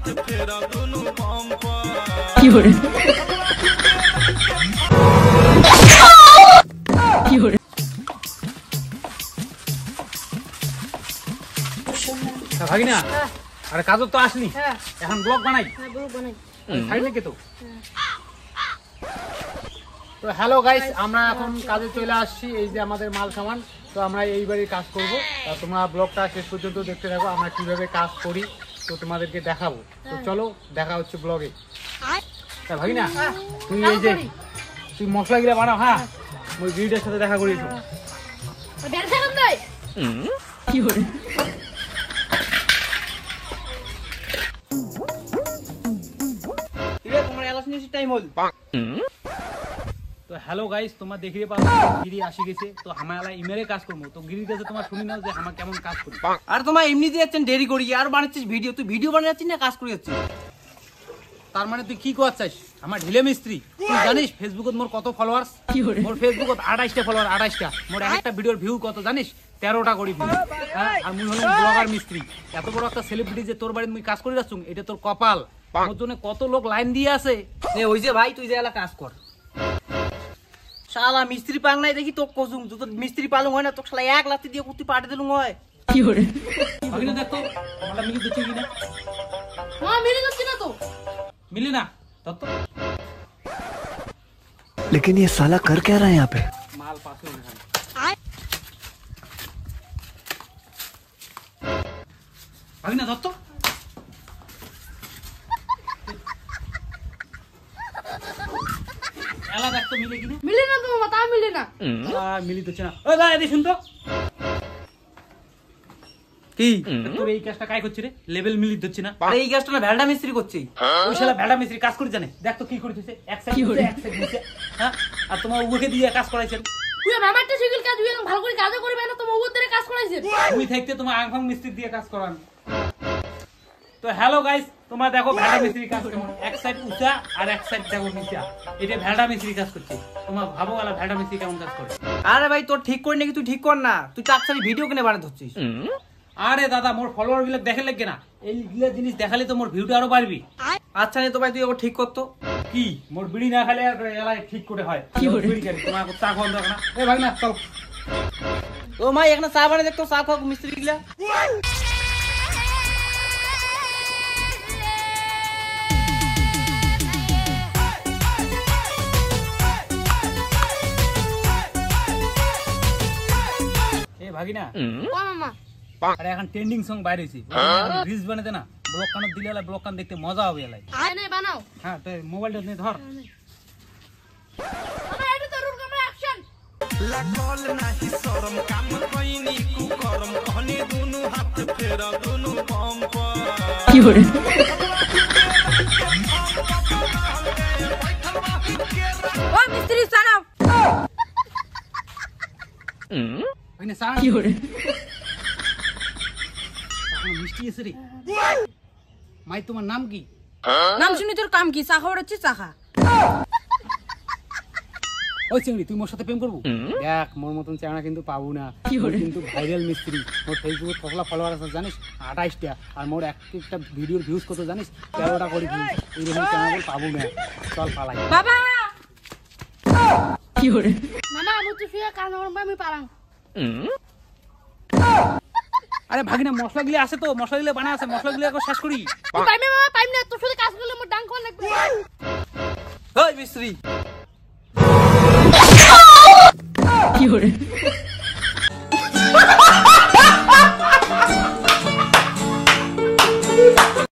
কি হরে কি হরে ভাগিনা আরে কাজও তো আসলি এখন ব্লগ বানাই ছাড়ি নাকি তো তো হ্যালো গাইস আমরা এখন কাজে চলে আসছি এই যে আমাদের মাল সামান তো আমরা এইবারই কাজ করব তোমরা ব্লগটা শেষ পর্যন্ত দেখতে থাকো আমরা কিভাবে কাজ করি তো তোমাদেরকে দেখাবো তো চলো দেখা হচ্ছে ব্লগে ভাগিনা তুই এই যে তুই মশলাগুলো বানাও হ্যাঁ ওই ভিডিওর সাথে দেখা করিস কি হরে তো হ্যালো গাইস তোমরা দেখিয়ে পাবো গিরি আসি গেছে তো হামালা ইমেলে কাজ করবো তো গিরির কাছে তোমার শুনি নাও যে আমার কেমন কাজ করি আর তোমার এমনি দিয়ে যাচ্ছেন দেরি করি আর বানাচ্ছিস ভিডিও তুই ভিডিও বানাচ্ছিস না কাজ করে যাচ্ছিস তার মানে তুই কি করতে চাস আমার ঢিলে মিস্ত্রি তুই জানিস ফেসবুকত মোর কত ফলোয়ার্স মোর ফেসবুকত 28টা ফলোয়ার 28টা মোর একটা ভিডিওর ভিউ কত জানিস 13টা করি ভিউ আর মুই হলাম ব্লগার মিস্ত্রি এত বড় একটা সেলিব্রিটি যে তোর বাড়িতে মুই কাজ করে যাচ্ছুম এটা তোর কপাল মোর জন্য কত লোক লাইন দিয়ে আছে ওই যে ভাই তুই যে এলা কাজ কর শালা মিস্ত্রি পাং নাই দেখি তোক কসুম তো মিস্ত্রি পালং হয় না তোক শালা 1 লাখ দিয়ে কুতি পাটি দিলুম হয় কি হরে ভাগিনা দেখো আমাটা মিলি দিচ্ছি কিনা হ্যাঁ মিলে যাচ্ছে না তো मिले ना तब तो लेकिन ये साला कर क्या रहा है यहाँ पे माल पास हो गया अभी ना तब तो एला देख तो मिले कि ना मिले ना तो बता मिले ना मिली तो चना ओ गाय दे सुन तो কি তোর এই কাজটা কাই করছিস রে লেভেল মিলি দিচ্ছ না আরে এই কাজটা না ভেলডা মিস্ত্রি করছি ওই শালা ভেলডা মিস্ত্রি কাজ করে জানে দেখ তো কি করতেছে এক সাইড নিচে হ্যাঁ আর তোমার উকে দিয়ে কাজ করাইছেন তুই আমারটা শিখিল কাজ তুই ভালো করে কাজ করবে না তোমার উপর ধরে কাজ করাইছে তুই থাকতে তোমার আংফাং মিস্ত্রি দিয়ে কাজ করান তো হ্যালো গাইস তোমরা দেখো ভেলডা মিস্ত্রি কাজ কেমন এক সাইড উঁচা আর এক সাইড দেখো নিচা এটা ভেলডা মিস্ত্রি কাজ করছে তোমরা ভাবো গেল ভেলডা মিস্ত্রি কেমন কাজ করে আরে ভাই তোর ঠিক করে নাকি তুই ঠিক কর না তুই চাকচারি ভিডিও কেনে বানাতে হচ্ছিস আরে দাদা মোর ফলোয়ার গুলো দেখে লাগবে না এইগুলা জিনিস দেখালে তো মোর ভিউটা আরো বাড়বি আচ্ছা নে তো ভাই তুই ওকে ঠিক কর তো কি মোর বিড়ি না খেলে আর এলাই ঠিক করে হয় কি বিড়ি খালি তোমার চা খাওয়া দরকার না এ ভাই না চল ও ভাই এখানে চা বানাই দেখতো চা খাও মিস্ত্রি গুলা এ ভাগিনা ও মামা আরে এখন ট্রেন্ডিং সং বাইরে হইছে রিলস বানাতে না ব্লক কান দিলে এলা ব্লক কান দেখতে মজা হবে এলাই আয় নে বানাও হ্যাঁ তো মোবাইলটা নে ধর মামা এটা তো রুল ক্যামেরা অ্যাকশন লাগল নাহি শরম কাম কইনি কু করম কহনি দুনু হাত ফেরা দুনু পম্প কি হরে ও মিস্ত্রি সানাও ওইনে সারা কি হরে এখন মিষ্টি এসে রে মাই তোমার নাম কি নাম শুনি তোর কাম কি চা খাওয়ার হচ্ছে চা খা ওই চিংড়ি তুই মোর সাথে প্রেম করবো দেখ মোর মতন চেহারা কিন্তু পাবো না কিন্তু ভাইরাল মিস্ত্রি মোর ফেসবুকে কতলা ফলোয়ার আছে জানিস 28টা আর মোর একটা ভিডিওর ভিউজ কত জানিস 13টা করে ভিউজ এইরকম চ্যানেল পাবো না চল পালাই বাবা কি হরে মামা আমি তো শুয়ে কাজ করব আমি পারাং আরে ভাগিনা মশলাগুলো আছে তো মশলাগুলো বানা আছে মশলাগুলো একবার শেষ করি পাইমে মামা পাইম না তোর সাথে কাজ করলে মোর ডাং কোন লাগবে ওই মিস্ত্রি কি হরে